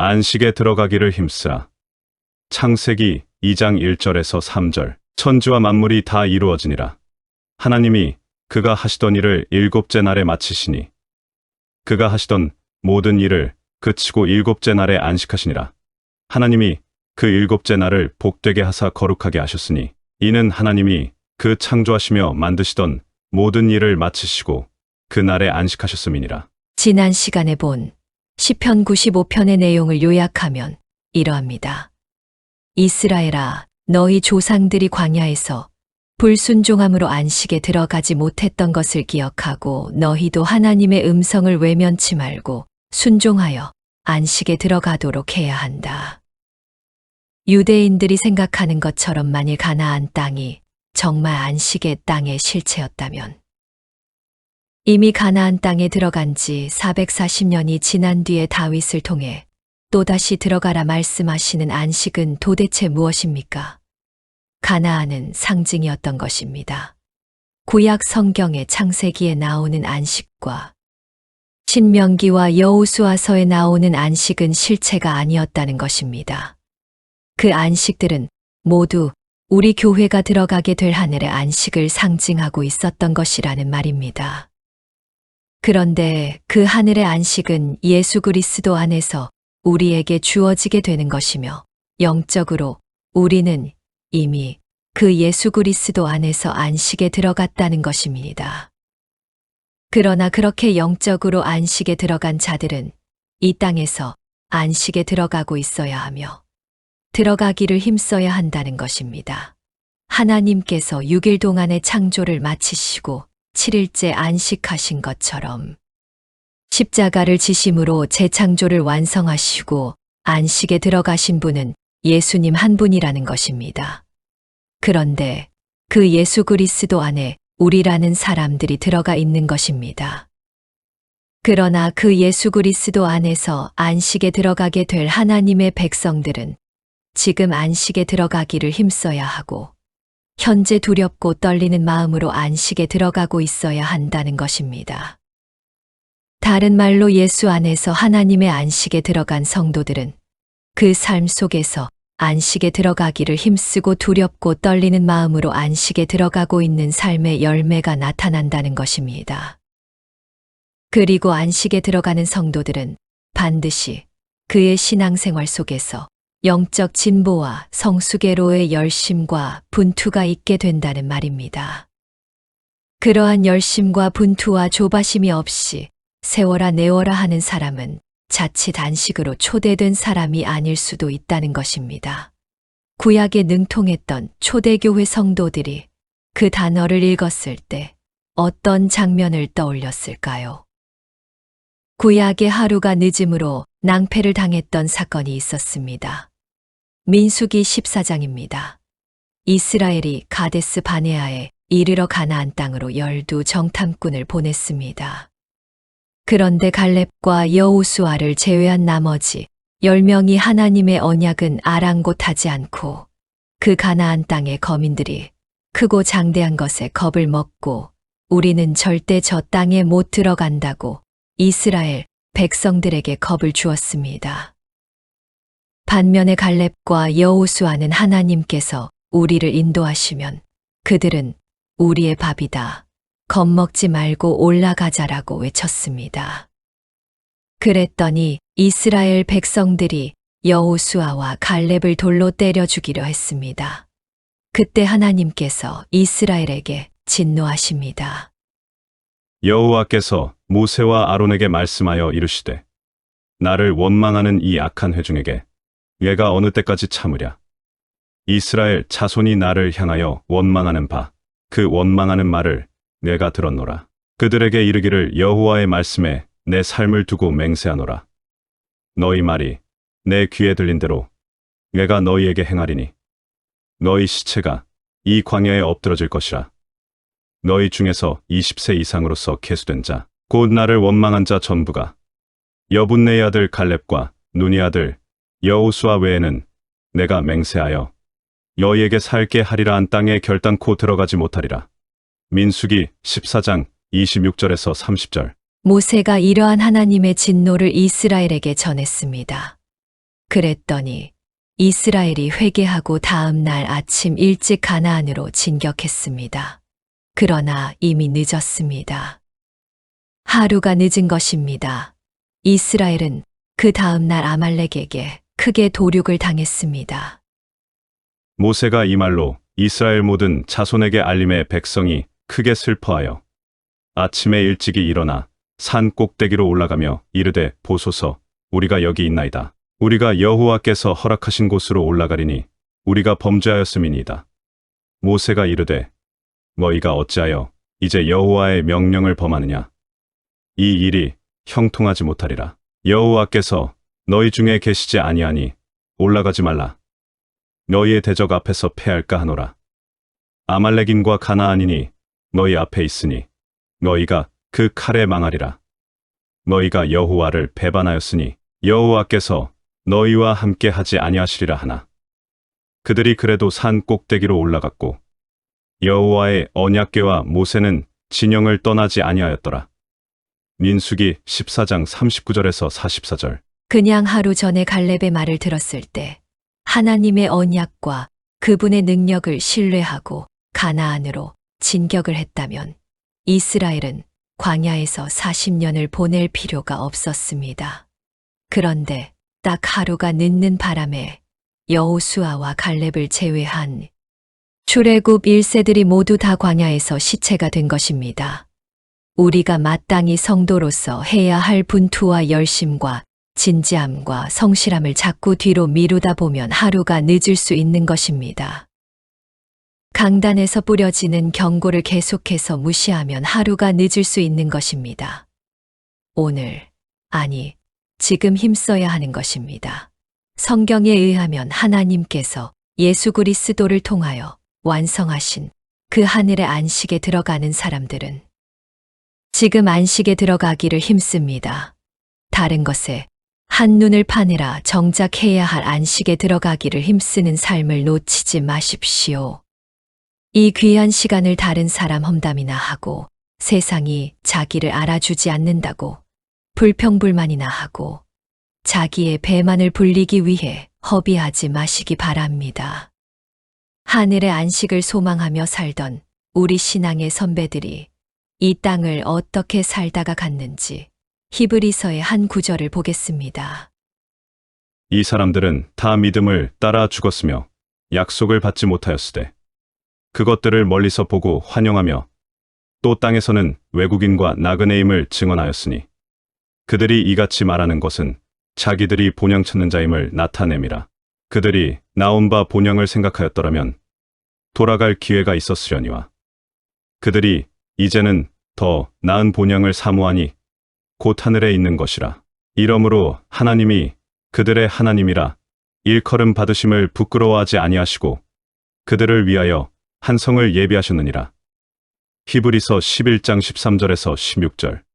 안식에 들어가기를 힘쓰라. 창세기 2장 1절에서 3절. 천지와 만물이 다 이루어지니라. 하나님이 그가 하시던 일을 일곱째 날에 마치시니 그가 하시던 모든 일을 그치고 일곱째 날에 안식하시니라. 하나님이 그 일곱째 날을 복되게 하사 거룩하게 하셨으니 이는 하나님이 그 창조하시며 만드시던 모든 일을 마치시고 그 날에 안식하셨음이니라. 지난 시간에 본 시편 95편의 내용을 요약하면 이러합니다. 이스라엘아, 너희 조상들이 광야에서 불순종함으로 안식에 들어가지 못했던 것을 기억하고 너희도 하나님의 음성을 외면치 말고 순종하여 안식에 들어가도록 해야 한다. 유대인들이 생각하는 것처럼 만일 가나안 땅이 정말 안식의 땅의 실체였다면 이미 가나안 땅에 들어간 지 440년이 지난 뒤에 다윗을 통해 또다시 들어가라 말씀하시는 안식은 도대체 무엇입니까? 가나안은 상징이었던 것입니다. 구약 성경의 창세기에 나오는 안식과 신명기와 여호수아서에 나오는 안식은 실체가 아니었다는 것입니다. 그 안식들은 모두 우리 교회가 들어가게 될 하늘의 안식을 상징하고 있었던 것이라는 말입니다. 그런데 그 하늘의 안식은 예수 그리스도 안에서 우리에게 주어지게 되는 것이며 영적으로 우리는 이미 그 예수 그리스도 안에서 안식에 들어갔다는 것입니다. 그러나 그렇게 영적으로 안식에 들어간 자들은 이 땅에서 안식에 들어가고 있어야 하며 들어가기를 힘써야 한다는 것입니다. 하나님께서 6일 동안의 창조를 마치시고 7일째 안식하신 것처럼 십자가를 지심으로 재창조를 완성하시고 안식에 들어가신 분은 예수님 한 분이라는 것입니다. 그런데 그 예수 그리스도 안에 우리라는 사람들이 들어가 있는 것입니다. 그러나 그 예수 그리스도 안에서 안식에 들어가게 될 하나님의 백성들은 지금 안식에 들어가기를 힘써야 하고 현재 두렵고 떨리는 마음으로 안식에 들어가고 있어야 한다는 것입니다. 다른 말로 예수 안에서 하나님의 안식에 들어간 성도들은 그 삶 속에서 안식에 들어가기를 힘쓰고 두렵고 떨리는 마음으로 안식에 들어가고 있는 삶의 열매가 나타난다는 것입니다. 그리고 안식에 들어가는 성도들은 반드시 그의 신앙생활 속에서 영적 진보와 성수계로의 열심과 분투가 있게 된다는 말입니다. 그러한 열심과 분투와 조바심이 없이 세워라 내워라 하는 사람은 자칫 안식으로 초대된 사람이 아닐 수도 있다는 것입니다. 구약에 능통했던 초대교회 성도들이 그 단어를 읽었을 때 어떤 장면을 떠올렸을까요? 구약의 하루가 늦음으로 낭패를 당했던 사건이 있었습니다. 민수기 14장입니다. 이스라엘이 가데스 바네아에 이르러 가나안 땅으로 12 정탐꾼을 보냈습니다. 그런데 갈렙과 여호수아를 제외한 나머지 10명이 하나님의 언약은 아랑곳하지 않고 그 가나안 땅의 거민들이 크고 장대한 것에 겁을 먹고 우리는 절대 저 땅에 못 들어간다고 이스라엘 백성들에게 겁을 주었습니다. 반면에 갈렙과 여호수아는 하나님께서 우리를 인도하시면 그들은 우리의 밥이다. 겁먹지 말고 올라가자라고 외쳤습니다. 그랬더니 이스라엘 백성들이 여호수아와 갈렙을 돌로 때려 죽이려 했습니다. 그때 하나님께서 이스라엘에게 진노하십니다. 여호와께서 모세와 아론에게 말씀하여 이르시되 나를 원망하는 이 악한 회중에게 얘가 어느 때까지 참으랴. 이스라엘 자손이 나를 향하여 원망하는 바 그 원망하는 말을 내가 들었노라. 그들에게 이르기를 여호와의 말씀에 내 삶을 두고 맹세하노라. 너희 말이 내 귀에 들린 대로 내가 너희에게 행하리니 너희 시체가 이 광야에 엎드러질 것이라. 너희 중에서 20세 이상으로서 계수된 자 곧 나를 원망한 자 전부가 여분네의 아들 갈렙과 눈의 아들 여호수아 외에는 내가 맹세하여 너희에게 살게 하리라 한 땅에 결단코 들어가지 못하리라. 민수기 14장 26절에서 30절. 모세가 이러한 하나님의 진노를 이스라엘에게 전했습니다. 그랬더니 이스라엘이 회개하고 다음 날 아침 일찍 가나안으로 진격했습니다. 그러나 이미 늦었습니다. 하루가 늦은 것입니다. 이스라엘은 그 다음 날 아말렉에게 크게 도륙을 당했습니다. 모세가 이 말로 이스라엘 모든 자손에게 알림에 백성이 크게 슬퍼하여 아침에 일찍이 일어나 산 꼭대기로 올라가며 이르되 보소서 우리가 여기 있나이다. 우리가 여호와께서 허락하신 곳으로 올라가리니 우리가 범죄하였음이니이다. 모세가 이르되 너희가 어찌하여 이제 여호와의 명령을 범하느냐. 이 일이 형통하지 못하리라. 여호와께서 너희 중에 계시지 아니하니 올라가지 말라. 너희의 대적 앞에서 패할까 하노라. 아말렉인과 가나안인이 너희 앞에 있으니 너희가 그 칼에 망하리라. 너희가 여호와를 배반하였으니 여호와께서 너희와 함께 하지 아니하시리라 하나. 그들이 그래도 산 꼭대기로 올라갔고 여호와의 언약궤와 모세는 진영을 떠나지 아니하였더라. 민수기 14장 39절에서 44절. 그냥 하루 전에 갈렙의 말을 들었을 때 하나님의 언약과 그분의 능력을 신뢰하고 가나안으로 진격을 했다면 이스라엘은 광야에서 40년을 보낼 필요가 없었습니다. 그런데 딱 하루가 늦는 바람에 여호수아와 갈렙을 제외한 출애굽 1세들이 모두 다 광야에서 시체가 된 것입니다. 우리가 마땅히 성도로서 해야 할 분투와 열심과 진지함과 성실함을 자꾸 뒤로 미루다 보면 하루가 늦을 수 있는 것입니다. 강단에서 뿌려지는 경고를 계속해서 무시하면 하루가 늦을 수 있는 것입니다. 오늘, 아니, 지금 힘써야 하는 것입니다. 성경에 의하면 하나님께서 예수 그리스도를 통하여 완성하신 그 하늘의 안식에 들어가는 사람들은 지금 안식에 들어가기를 힘씁니다. 다른 것에 한눈을 파내라 정작 해야 할 안식에 들어가기를 힘쓰는 삶을 놓치지 마십시오. 이 귀한 시간을 다른 사람 험담이나 하고 세상이 자기를 알아주지 않는다고 불평불만이나 하고 자기의 배만을 불리기 위해 허비하지 마시기 바랍니다. 하늘의 안식을 소망하며 살던 우리 신앙의 선배들이 이 땅을 어떻게 살다가 갔는지 히브리서의 한 구절을 보겠습니다. 이 사람들은 다 믿음을 따라 죽었으며 약속을 받지 못하였으되 그것들을 멀리서 보고 환영하며 또 땅에서는 외국인과 나그네임을 증언하였으니 그들이 이같이 말하는 것은 자기들이 본향 찾는 자임을 나타냄이라. 그들이 나온 바 본향을 생각하였더라면 돌아갈 기회가 있었으려니와 그들이 이제는 더 나은 본향을 사모하니 곧 하늘에 있는 것이라. 이러므로 하나님이 그들의 하나님이라 일컬음 받으심을 부끄러워하지 아니하시고 그들을 위하여 한 성을 예비하셨느니라. 히브리서 11장 13절에서 16절.